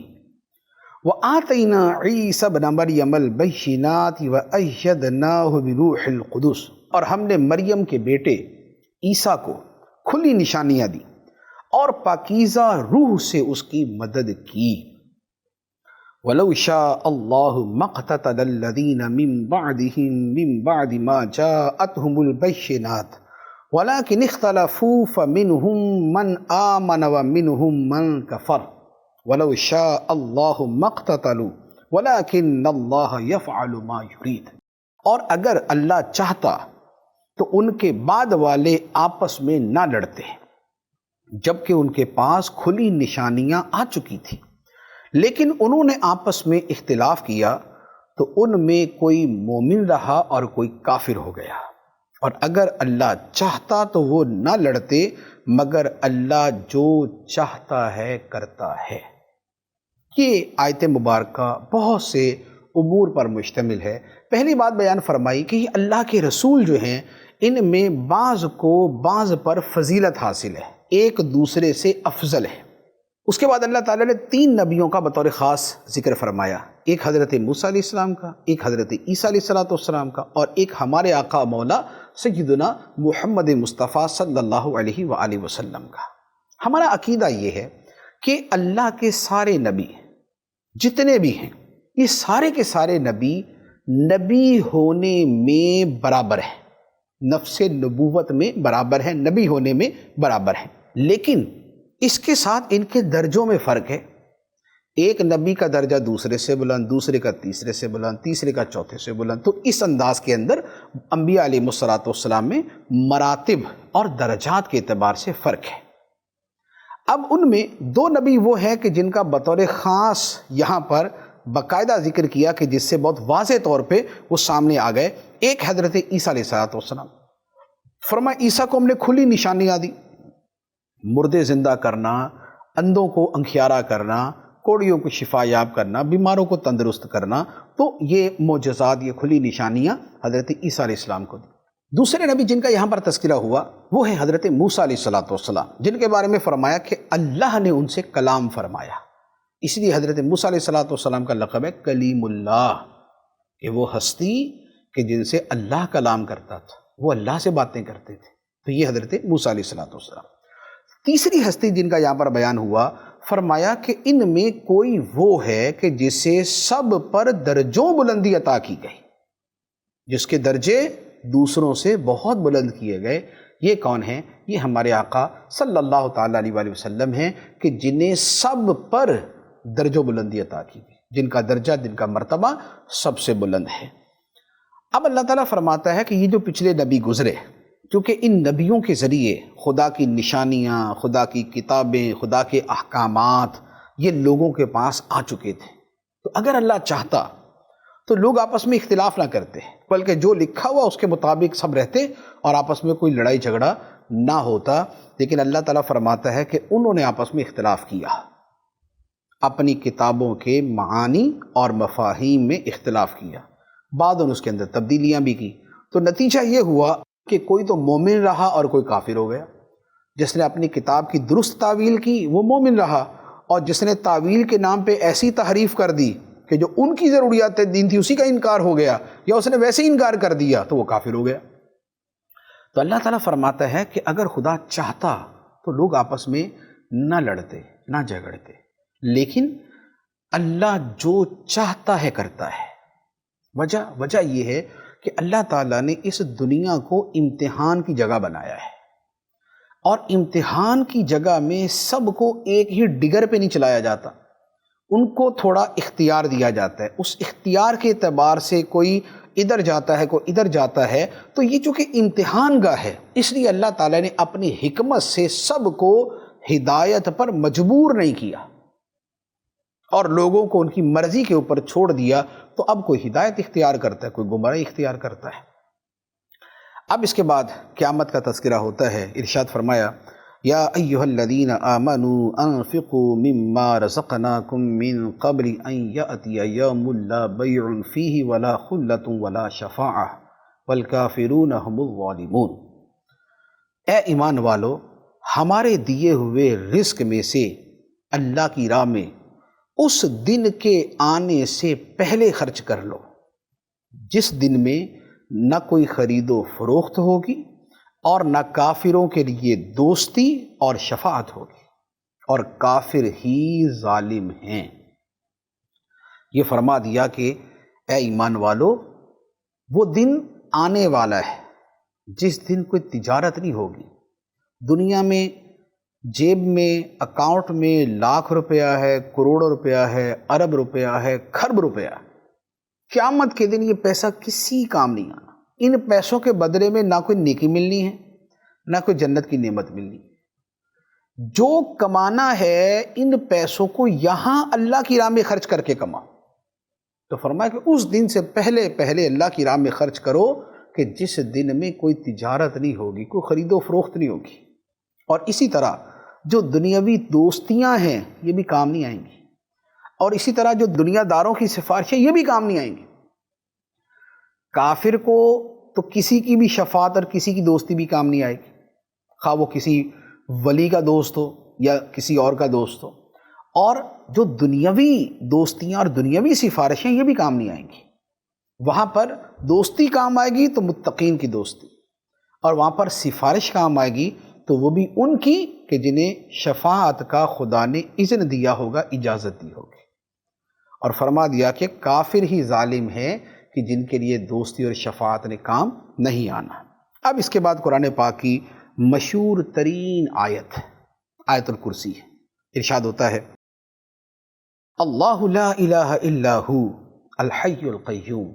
وَآتَيْنَا عِيسَى ابْنَ مَرْيَمَ الْبَيِّنَاتِ وَأَيَّدْنَاهُ بِرُوحِ الْقُدُسِ، اور ہم نے مریم کے بیٹے عیسیٰ کو کھلی نشانیاں دی اور پاکیزہ روح سے اس کی مدد کی۔ وَلَوْ شَاءَ اللَّهُ مَا اقْتَتَلَ الَّذِينَ مِن بَعْدِهِم مِّن بَعْدِ مَا جَاءَتْهُمُ الْبَيِّنَاتُ وَلَكِنِ اخْتَلَفُوا فَمِنْهُم مَّنْ آمَنَ وَمِنْهُم مَّنْ كَفَرَ وَلَوْ شَاءَ اللَّهُ مَا اقْتَتَلُوا وَلَكِنَّ اللَّهَ يَفْعَلُ مَا يُرِيدُ، اور اگر اللہ چاہتا تو ان کے بعد والے آپس میں نہ لڑتے، جبکہ ان کے پاس کھلی نشانیاں آ چکی تھیں، لیکن انہوں نے آپس میں اختلاف کیا تو ان میں کوئی مومن رہا اور کوئی کافر ہو گیا، اور اگر اللہ چاہتا تو وہ نہ لڑتے، مگر اللہ جو چاہتا ہے کرتا ہے۔ یہ آیت مبارکہ بہت سے امور پر مشتمل ہے۔ پہلی بات بیان فرمائی کہ یہ اللہ کے رسول جو ہیں ان میں بعض کو بعض پر فضیلت حاصل ہے، ایک دوسرے سے افضل ہے۔ اس کے بعد اللہ تعالیٰ نے 3 نبیوں کا بطور خاص ذکر فرمایا، ایک حضرت موسیٰ علیہ السلام کا، ایک حضرت عیسیٰ علیہ السلام کا، اور ایک ہمارے آقا مولا سیدنا محمد مصطفیٰ صلی اللہ علیہ وآلہ وسلم کا۔ ہمارا عقیدہ یہ ہے کہ اللہ کے سارے نبی جتنے بھی ہیں، یہ سارے کے سارے نبی نبی ہونے میں برابر ہیں، نفس نبوت میں برابر ہیں، نبی ہونے میں برابر ہیں، لیکن اس کے ساتھ ان کے درجوں میں فرق ہے۔ ایک نبی کا درجہ دوسرے سے بلند، دوسرے کا تیسرے سے بلند، تیسرے کا چوتھے سے بلند۔ تو اس انداز کے اندر انبیاء علیہ السلام میں مراتب اور درجات کے اعتبار سے فرق ہے۔ اب ان میں 2 نبی وہ ہیں کہ جن کا بطور خاص یہاں پر باقاعدہ ذکر کیا کہ جس سے بہت واضح طور پہ وہ سامنے آ گئے۔ ایک حضرت عیسیٰ علیہ السلام، فرمایا عیسیٰ کو ہم نے کھلی نشانیاں دی، مردے زندہ کرنا، اندھوں کو انکھیارا کرنا، کوڑیوں کو شفا یاب کرنا، بیماروں کو تندرست کرنا، تو یہ معجزات، یہ کھلی نشانیاں حضرت عیسیٰ علیہ السلام کو دی۔ دوسرے نبی جن کا یہاں پر تذکرہ ہوا وہ ہے حضرت موسیٰ علیہ السلام، جن کے بارے میں فرمایا کہ اللہ نے ان سے کلام فرمایا، اس لیے حضرت موسیٰ علیہ السلام کا لقب ہے کلیم اللہ، کہ وہ ہستی کہ جن سے اللہ کلام کرتا تھا، وہ اللہ سے باتیں کرتے تھے۔ تو یہ حضرت موسیٰ علیہ السلام۔ تیسری ہستی جن کا یہاں پر بیان ہوا، فرمایا کہ ان میں کوئی وہ ہے کہ جسے سب پر درجوں بلندی عطا کی گئی، جس کے درجے دوسروں سے بہت بلند کیے گئے۔ یہ کون ہیں؟ یہ ہمارے آقا صلی اللہ تعالیٰ علیہ وآلہ وسلم ہیں کہ جنہیں سب پر درجوں بلندی عطا کی گئی، جن کا درجہ، جن کا مرتبہ سب سے بلند ہے۔ اب اللہ تعالیٰ فرماتا ہے کہ یہ جو پچھلے نبی گزرے، کیونکہ ان نبیوں کے ذریعے خدا کی نشانیاں، خدا کی کتابیں، خدا کے احکامات یہ لوگوں کے پاس آ چکے تھے، تو اگر اللہ چاہتا تو لوگ آپس میں اختلاف نہ کرتے، بلکہ جو لکھا ہوا اس کے مطابق سب رہتے اور آپس میں کوئی لڑائی جھگڑا نہ ہوتا۔ لیکن اللہ تعالیٰ فرماتا ہے کہ انہوں نے آپس میں اختلاف کیا، اپنی کتابوں کے معانی اور مفاہیم میں اختلاف کیا، بعد نے اس کے اندر تبدیلیاں بھی کی، تو نتیجہ یہ ہوا کہ کوئی تو مومن رہا اور کوئی کافر ہو گیا، جس نے اپنی کتاب کی درست تعویل کی وہ مومن رہا، اور جس نے تعویل کے نام پہ ایسی تحریف کر دی کہ جو ان کی ضروریات دین تھی اسی کا انکار ہو گیا، یا اس نے ویسے ہی انکار کر دیا تو وہ کافر ہو گیا۔ تو اللہ تعالیٰ فرماتا ہے کہ اگر خدا چاہتا تو لوگ آپس میں نہ لڑتے نہ جھگڑتے، لیکن اللہ جو چاہتا ہے کرتا ہے۔ وجہ یہ ہے کہ اللہ تعالیٰ نے اس دنیا کو امتحان کی جگہ بنایا ہے، اور امتحان کی جگہ میں سب کو ایک ہی ڈگر پہ نہیں چلایا جاتا، ان کو تھوڑا اختیار دیا جاتا ہے۔ اس اختیار کے اعتبار سے کوئی ادھر جاتا ہے کوئی ادھر جاتا ہے، تو یہ چونکہ امتحان گاہ ہے، اس لیے اللہ تعالیٰ نے اپنی حکمت سے سب کو ہدایت پر مجبور نہیں کیا اور لوگوں کو ان کی مرضی کے اوپر چھوڑ دیا۔ تو اب کوئی ہدایت اختیار کرتا ہے، کوئی گمراہی اختیار کرتا ہے۔ اب اس کے بعد قیامت کا تذکرہ ہوتا ہے۔ ارشاد فرمایا، یا ایھا الذین آمنوا انفقوا مما رزقناکم من قبل ان یأتی یوم لا بیع فیہ ولا خلۃ ولا شفاعہ والکافرون ھم الظالمون۔ اے ایمان والو، ہمارے دیے ہوئے رزق میں سے اللہ کی راہ میں اس دن کے آنے سے پہلے خرچ کر لو جس دن میں نہ کوئی خرید و فروخت ہوگی اور نہ کافروں کے لیے دوستی اور شفاعت ہوگی، اور کافر ہی ظالم ہیں۔ یہ فرما دیا کہ اے ایمان والو، وہ دن آنے والا ہے جس دن کوئی تجارت نہیں ہوگی۔ دنیا میں جیب میں اکاؤنٹ میں لاکھ روپیہ ہے، کروڑ روپیہ ہے، ارب روپیہ ہے، کھرب روپیہ۔ قیامت کے دن یہ پیسہ کسی کام نہیں آنا۔ ان پیسوں کے بدلے میں نہ کوئی نیکی ملنی ہے نہ کوئی جنت کی نعمت ملنی ہے۔ جو کمانا ہے ان پیسوں کو یہاں اللہ کی راہ میں خرچ کر کے کماؤ۔ تو فرمایا کہ اس دن سے پہلے اللہ کی راہ میں خرچ کرو کہ جس دن میں کوئی تجارت نہیں ہوگی، کوئی خرید و فروخت نہیں ہوگی۔ اور اسی طرح جو دنیاوی دوستیاں ہیں یہ بھی کام نہیں آئیں گی، اور اسی طرح جو دنیا داروں کی سفارشیں یہ بھی کام نہیں آئیں گی۔ کافر کو تو کسی کی بھی شفاعت اور کسی کی دوستی بھی کام نہیں آئے گی، خواہ وہ کسی ولی کا دوست ہو یا کسی اور کا دوست ہو۔ اور جو دنیاوی دوستیاں اور دنیاوی سفارشیں یہ بھی کام نہیں آئیں گی۔ وہاں پر دوستی کام آئے گی تو متقین کی دوستی، اور وہاں پر سفارش کام آئے گی تو وہ بھی ان کی کہ جنہیں شفاعت کا خدا نے اذن دیا ہوگا، اجازت دی ہوگی۔ اور فرما دیا کہ کافر ہی ظالم ہے کہ جن کے لیے دوستی اور شفاعت نے کام نہیں آنا۔ اب اس کے بعد قرآن پاک کی مشہور ترین آیت الکرسی ہے۔ ارشاد ہوتا ہے، اللہ لا الہ الا ہو الحی القیوم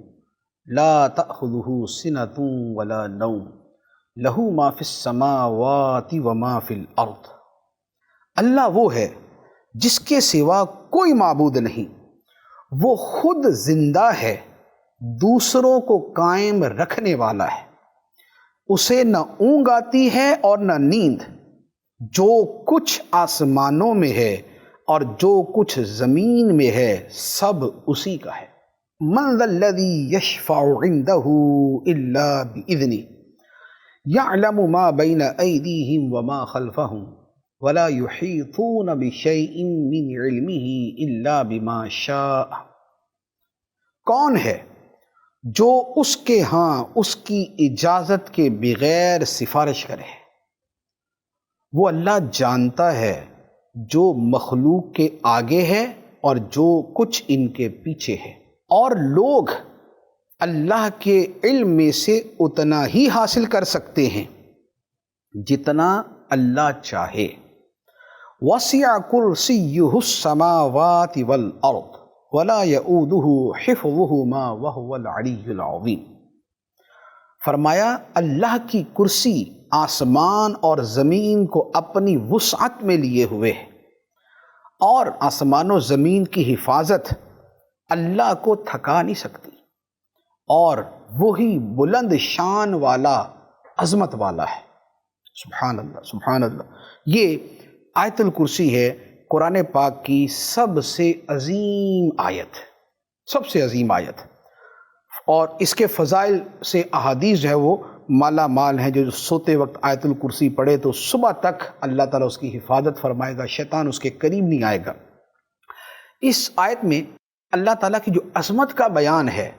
لا تأخذہ سنۃ ولا نوم لہ ما فی السماوات وما فی الارض۔ اللہ وہ ہے جس کے سوا کوئی معبود نہیں، وہ خود زندہ ہے، دوسروں کو قائم رکھنے والا ہے، اسے نہ اونگ آتی ہے اور نہ نیند۔ جو کچھ آسمانوں میں ہے اور جو کچھ زمین میں ہے سب اسی کا ہے۔ من ذا الذی یشفع عندہ الا بإذنہ یعلم ما بین ایدیہم وما خلفہم ولا یحیطون بشیء من علمہ الا بما شاء۔ کون ہے جو اس کے ہاں اس کی اجازت کے بغیر سفارش کرے؟ وہ اللہ جانتا ہے جو مخلوق کے آگے ہے اور جو کچھ ان کے پیچھے ہے، اور لوگ اللہ کے علم میں سے اتنا ہی حاصل کر سکتے ہیں جتنا اللہ چاہے۔ وسع کرسیہ السماوات والارض ولا یؤودہ حفظہما وہو العلی العظیم۔ فرمایا اللہ کی کرسی آسمان اور زمین کو اپنی وسعت میں لیے ہوئے ہے، اور آسمان و زمین کی حفاظت اللہ کو تھکا نہیں سکتی، اور وہی بلند شان والا، عظمت والا ہے۔ سبحان اللہ سبحان اللہ۔ یہ آیت الکرسی ہے قرآن پاک کی سب سے عظیم آیت، سب سے عظیم آیت، اور اس کے فضائل سے احادیث جو ہے وہ مالا مال ہیں، جو سوتے وقت آیت الکرسی پڑھے تو صبح تک اللہ تعالیٰ اس کی حفاظت فرمائے گا، شیطان اس کے قریب نہیں آئے گا۔ اس آیت میں اللہ تعالیٰ کی جو عظمت کا بیان ہے،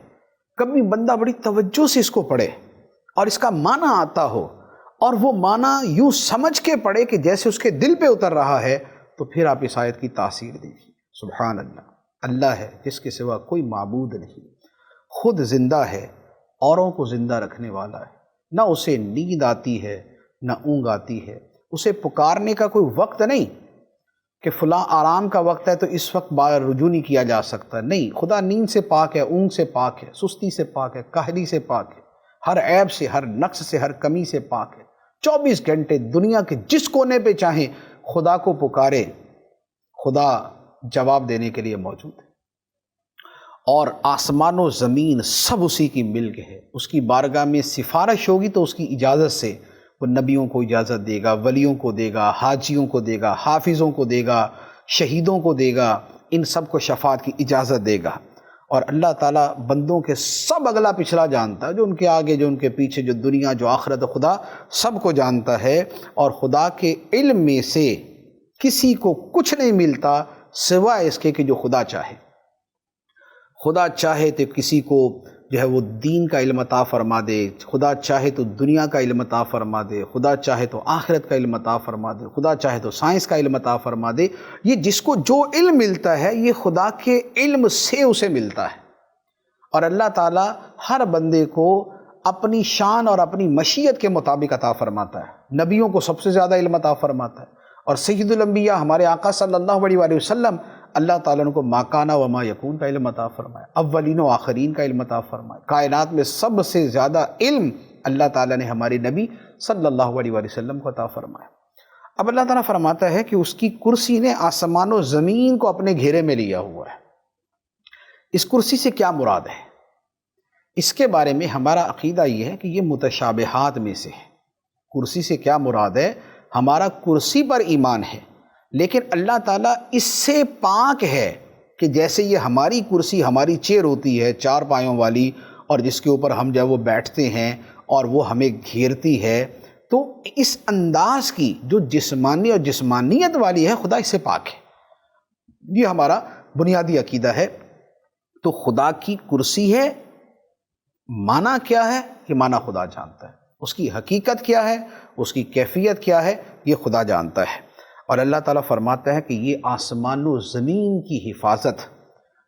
کبھی بندہ بڑی توجہ سے اس کو پڑھے اور اس کا معنی آتا ہو اور وہ معنی یوں سمجھ کے پڑھے کہ جیسے اس کے دل پہ اتر رہا ہے، تو پھر آپ اس آیت کی تاثیر دیکھیے۔ سبحان اللہ، اللہ ہے جس کے سوا کوئی معبود نہیں، خود زندہ ہے، اوروں کو زندہ رکھنے والا ہے، نہ اسے نیند آتی ہے نہ اونگ آتی ہے، اسے پکارنے کا کوئی وقت نہیں کہ فلاں آرام کا وقت ہے تو اس وقت باہر رجوع نہیں کیا جا سکتا، نہیں، خدا نیند سے پاک ہے، اونگ سے پاک ہے، سستی سے پاک ہے، کاہلی سے پاک ہے، ہر عیب سے، ہر نقص سے، ہر کمی سے پاک ہے۔ 24 گھنٹے دنیا کے جس کونے پہ چاہیں خدا کو پکارے، خدا جواب دینے کے لیے موجود ہے، اور آسمان و زمین سب اسی کی ملک ہے۔ اس کی بارگاہ میں سفارش ہوگی تو اس کی اجازت سے وہ نبیوں کو اجازت دے گا، ولیوں کو دے گا، حاجیوں کو دے گا، حافظوں کو دے گا، شہیدوں کو دے گا، ان سب کو شفاعت کی اجازت دے گا۔ اور اللہ تعالیٰ بندوں کے سب اگلا پچھلا جانتا ہے، جو ان کے آگے، جو ان کے پیچھے، جو دنیا، جو آخرت، خدا سب کو جانتا ہے، اور خدا کے علم میں سے کسی کو کچھ نہیں ملتا سوائے اس کے کہ جو خدا چاہے۔ خدا چاہے تو کسی کو جو ہے وہ دین کا علم عطا فرما دے، خدا چاہے تو دنیا کا علم عطا فرما دے، خدا چاہے تو آخرت کا علم عطا فرما دے، خدا چاہے تو سائنس کا علم عطا فرما دے۔ یہ جس کو جو علم ملتا ہے یہ خدا کے علم سے اسے ملتا ہے، اور اللہ تعالیٰ ہر بندے کو اپنی شان اور اپنی مشیت کے مطابق عطا فرماتا ہے۔ نبیوں کو سب سے زیادہ علم عطا فرماتا ہے، اور سید الانبیاء ہمارے آقا صلی اللہ علیہ وآلہ وسلم، اللہ تعالیٰ نے کو ما کانا و ما یکون کا علم عطا فرمایا، اولین و آخرین کا علم عطا فرمایا۔ کائنات میں سب سے زیادہ علم اللہ تعالیٰ نے ہمارے نبی صلی اللہ علیہ وآلہ وسلم کو عطا فرمایا۔ اب اللہ تعالیٰ فرماتا ہے کہ اس کی کرسی نے آسمان و زمین کو اپنے گھیرے میں لیا ہوا ہے۔ اس کرسی سے کیا مراد ہے؟ اس کے بارے میں ہمارا عقیدہ یہ ہے کہ یہ متشابہات میں سے ہے۔ کرسی سے کیا مراد ہے؟ ہمارا کرسی پر ایمان ہے، لیکن اللہ تعالیٰ اس سے پاک ہے کہ جیسے یہ ہماری کرسی، ہماری چیئر ہوتی ہے 4 پایوں والی، اور جس کے اوپر ہم جو ہے وہ بیٹھتے ہیں اور وہ ہمیں گھیرتی ہے، تو اس انداز کی جو جسمانی اور جسمانیت والی ہے، خدا اس سے پاک ہے۔ یہ ہمارا بنیادی عقیدہ ہے۔ تو خدا کی کرسی ہے، معنی کیا ہے؟ یہ معنی خدا جانتا ہے، اس کی حقیقت کیا ہے، اس کی کیفیت کیا ہے، یہ خدا جانتا ہے۔ اور اللہ تعالیٰ فرماتا ہے کہ یہ آسمان و زمین کی حفاظت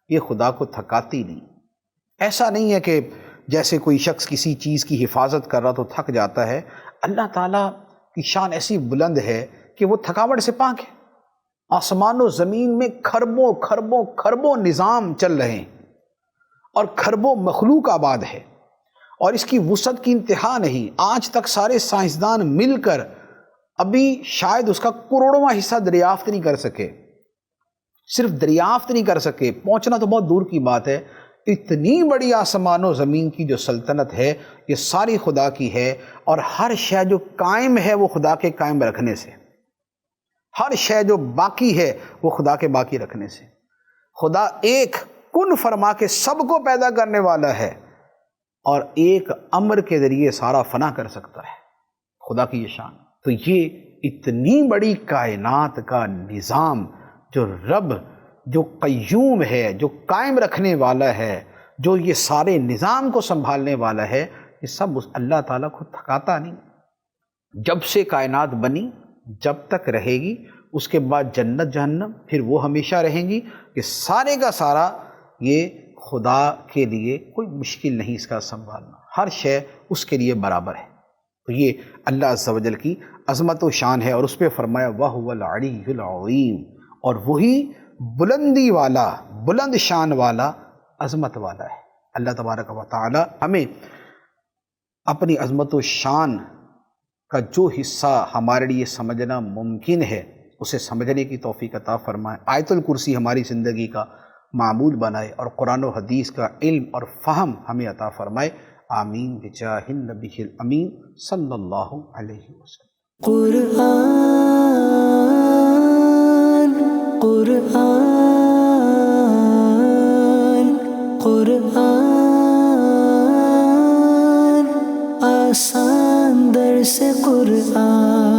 یہ خدا کو تھکاتی نہیں۔ ایسا نہیں ہے کہ جیسے کوئی شخص کسی چیز کی حفاظت کر رہا تو تھک جاتا ہے۔ اللہ تعالیٰ کی شان ایسی بلند ہے کہ وہ تھکاوٹ سے پاک ہے۔ آسمان و زمین میں کھربوں کھربوں کھربوں نظام چل رہے ہیں، اور کھربوں مخلوق آباد ہے، اور اس کی وسعت کی انتہا نہیں۔ آج تک سارے سائنسدان مل کر ابھی شاید اس کا کروڑواں حصہ دریافت نہیں کر سکے، صرف دریافت نہیں کر سکے، پہنچنا تو بہت دور کی بات ہے۔ اتنی بڑی آسمان و زمین کی جو سلطنت ہے یہ ساری خدا کی ہے، اور ہر شے جو قائم ہے وہ خدا کے قائم رکھنے سے، ہر شے جو باقی ہے وہ خدا کے باقی رکھنے سے۔ خدا ایک کن فرما کے سب کو پیدا کرنے والا ہے، اور ایک امر کے ذریعے سارا فنا کر سکتا ہے، خدا کی یہ شان۔ تو یہ اتنی بڑی کائنات کا نظام جو رب، جو قیوم ہے، جو قائم رکھنے والا ہے، جو یہ سارے نظام کو سنبھالنے والا ہے، یہ سب اللہ تعالیٰ کو تھکاتا نہیں۔ جب سے کائنات بنی جب تک رہے گی، اس کے بعد جنت جہنم، پھر وہ ہمیشہ رہیں گی، یہ سارے کا سارا یہ خدا کے لیے کوئی مشکل نہیں اس کا سنبھالنا، ہر شے اس کے لیے برابر ہے۔ تو یہ اللہ عز و جل کی عظمت و شان ہے، اور اس پہ فرمایا وَهُوَ الْعَلِيُّ الْعَظِيمُ، اور وہی بلندی والا، بلند شان والا، عظمت والا ہے۔ اللہ تبارک و تعالی ہمیں اپنی عظمت و شان کا جو حصہ ہمارے لیے سمجھنا ممکن ہے اسے سمجھنے کی توفیق عطا فرمائے، آیت الکرسی ہماری زندگی کا معمول بنائے، اور قرآن و حدیث کا علم اور فہم ہمیں عطا فرمائے۔ آمین بجاہ النبی الامین صلی اللہ علیہ وسلم۔ قرآن قرآن قرآن آسان درس قرآن